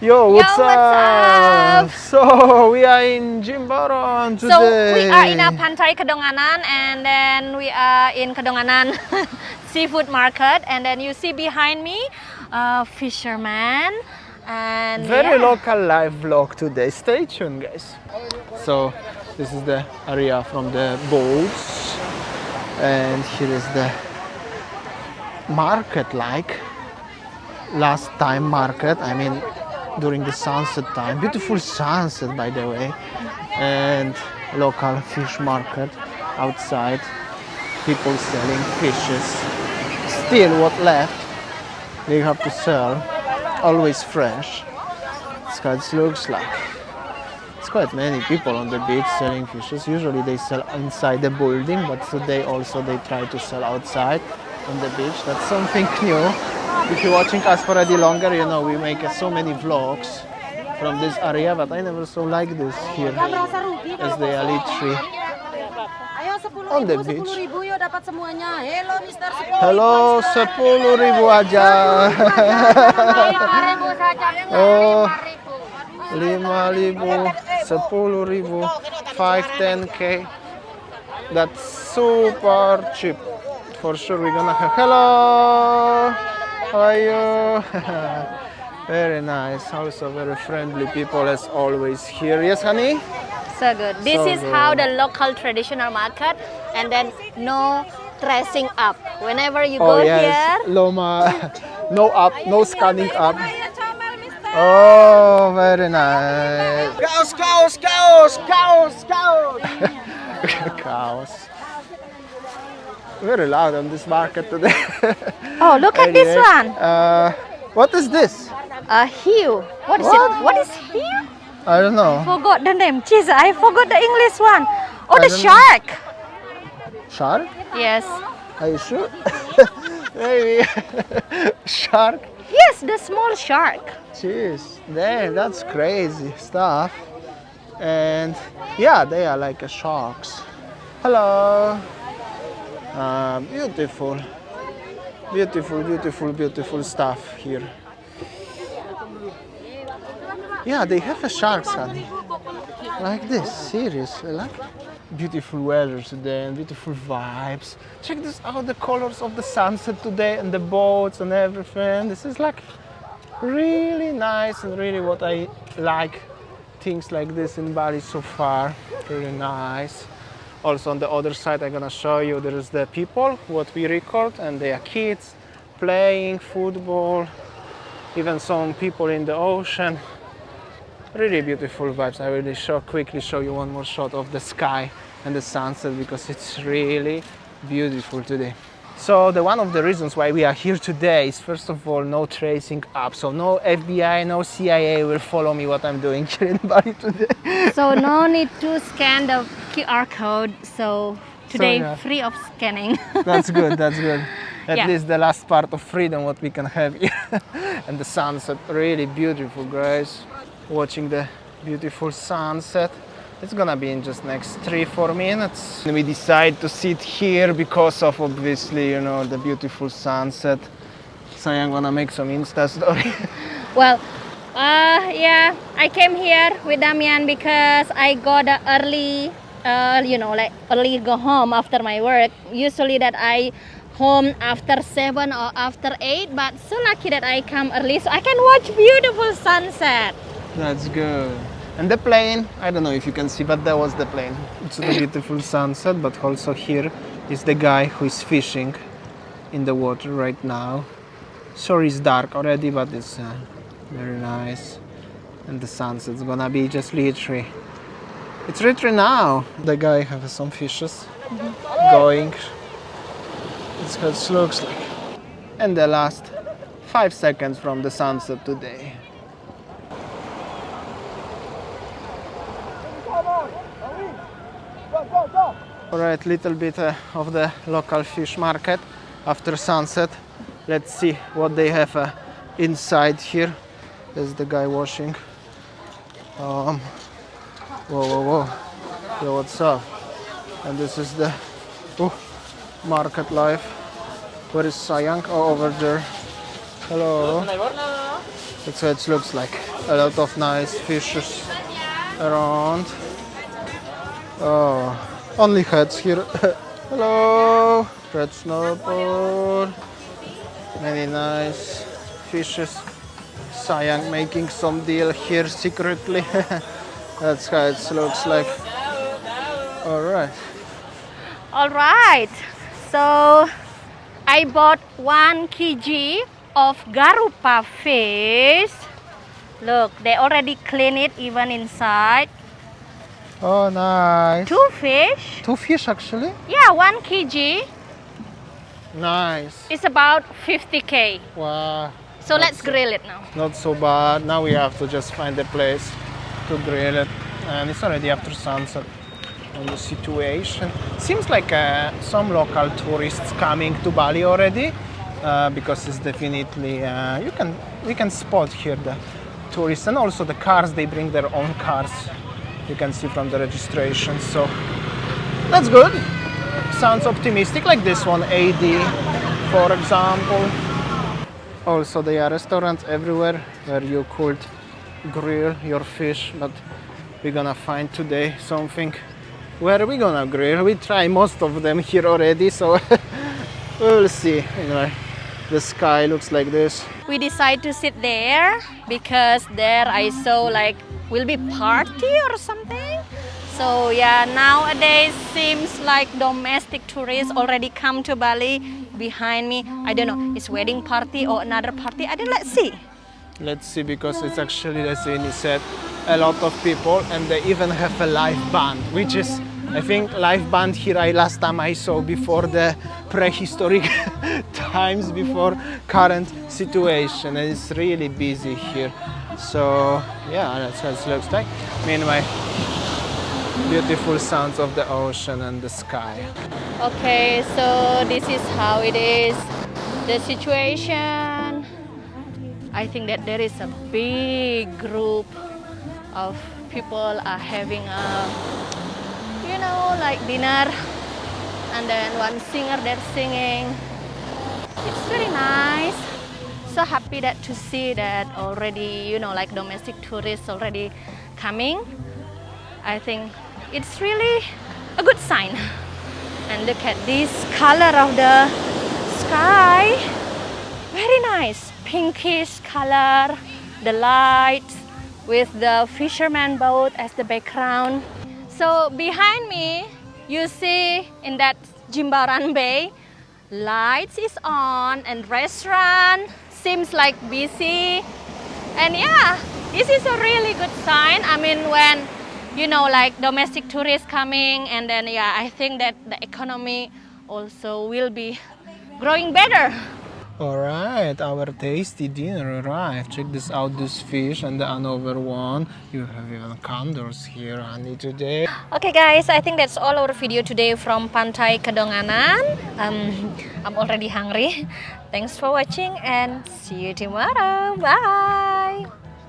Yo, what's Yo, what's up? up? So we are in Jimbaran today. So we are in a Pantai Kedonganan, and then we are in Kedonganan seafood market, and then you see behind me a fisherman, and Very yeah. local live vlog today. Stay tuned, guys. So this is the area from the boats, and here is the market, like last time market. I mean, during the sunset time. Beautiful sunset, by the way, and local fish market outside. People selling fishes. Still, what left they have to sell. Always fresh. It's how it looks like. It's quite many people on the beach selling fishes. Usually they sell inside the building, but today also they try to sell outside on the beach. That's something new. If you're watching us for already longer, you know we make so many vlogs from this area, but I never saw like this here as they are literally on the beach. Hello, 10.000 aja. Oh, 5.000, 10.000, 5, 10K. That's super cheap. For sure we're gonna have. Hello, how are you? Very nice. Also very friendly people as always here. Yes, honey? So good. This So is good. how the local traditional market, and then no dressing up. Whenever you go Oh yes, here, Loma, no up, no scanning up. Oh, very nice. Chaos, chaos, chaos, chaos, chaos. Chaos. Very loud on this market today. oh, look at this Anyway, one. What is this? A hue. What is it? What is hue? I don't know. Forgot the name. Jesus, I forgot the English one. Oh, I the don't know. shark. Shark? Yes. Are you sure? Maybe. Shark? Yes, the small shark. Jeez, damn, that's crazy stuff. And yeah, they are like sharks. Hello. Beautiful. Beautiful, beautiful, beautiful stuff here. Yeah, they have a sharks, honey. Like this, seriously. Like beautiful weather today and beautiful vibes. Check this out, the colors of the sunset today and the boats and everything. This is like really nice and really what I like. Things like this in Bali so far. Really nice. Also on the other side I'm gonna show you there is the people what we record, and they are kids playing football, even some people in the ocean. Really beautiful vibes. I really quickly show you one more shot of the sky and the sunset because it's really beautiful today. So one of the reasons why we are here today is, first of all, no tracing up. So no FBI, no CIA will follow me what I'm doing here in Bali today. So no need to scan the QR code. So today yeah. free of scanning. That's good, that's good. At Yeah. least the last part of freedom what we can have here. And the sunset, really beautiful, guys. Watching the beautiful sunset. It's gonna be in just next 3-4 minutes. We decide to sit here because of, obviously, you know, the beautiful sunset. So I'm gonna make some Insta story. Well, yeah, I came here with Damian because I got a early, early go home after my work. Usually that I home after 7 or after 8, but so lucky that I come early so I can watch beautiful sunset. That's good. And the plane, I don't know if you can see, but that was the plane. It's a beautiful sunset, but also here is the guy who is fishing in the water right now. Sorry it's dark already, but it's very nice. And the sunset's gonna be just literally. It's literally now. The guy has some fishes going. It's how it looks like. And the last 5 seconds from the sunset today. Alright, little bit of the local fish market after sunset. Let's see what they have inside here. There's the guy washing. Whoa, whoa, whoa. Yo, what's up? And this is the market life. Where is Sayang? Oh, over there. Hello. That's what it looks like. A lot of nice fishes around. Oh, only heads here. Hello, red snapper. Many nice fishes. Sayang making some deal here secretly. That's how it looks like. Alright. Alright, so I bought 1 kg of garupa fish. Look, they already clean it even inside. Oh, nice. 2 fish. 2 fish actually? Yeah, 1 kg. Nice. It's about 50k. Wow. So let's grill it now. Not so bad. Now we have to just find a place to grill it. And it's already after sunset on the situation. Seems like some local tourists coming to Bali already because it's definitely, we can spot here the tourists and also the cars, they bring their own cars. You can see from the registration. So that's good. Sounds optimistic, like this one, AD, for example. Also, there are restaurants everywhere where you could grill your fish, but we're gonna find today something where we're gonna grill. We try most of them here already, so we'll see. Anyway, the sky looks like this. We decide to sit there because there I saw like will be party or something. So yeah, nowadays seems like domestic tourists already come to Bali. Behind me, I don't know, it's wedding party or another party. I don't know, let's see. Let's see, because it's actually, as Ini said, a lot of people, and they even have a live band, which is, I think, live band here last time I saw before the prehistoric times, before current situation, and it's really busy here. So yeah, that's what it looks like. Meanwhile, beautiful sounds of the ocean and the sky. Okay, so this is how it is. The situation. I think that there is a big group of people are having a, you know, like dinner, and then one singer they're singing. It's very nice. So happy that to see that already, you know, like domestic tourists already coming. I think it's really a good sign. And look at this color of the sky. Very nice, pinkish color. The lights with the fisherman boat as the background. So behind me, you see in that Jimbaran Bay, lights is on and restaurant seems like busy. And yeah, this is a really good sign. I mean, when you know, like domestic tourists coming, and then yeah, I think that the economy also will be growing better. Alright, our tasty dinner arrived. Check this out, this fish and the another one. You have even candles here, honey, today. Okay guys, I think that's all our video today from Pantai Kedonganan. I'm already hungry. Thanks for watching and see you tomorrow. Bye!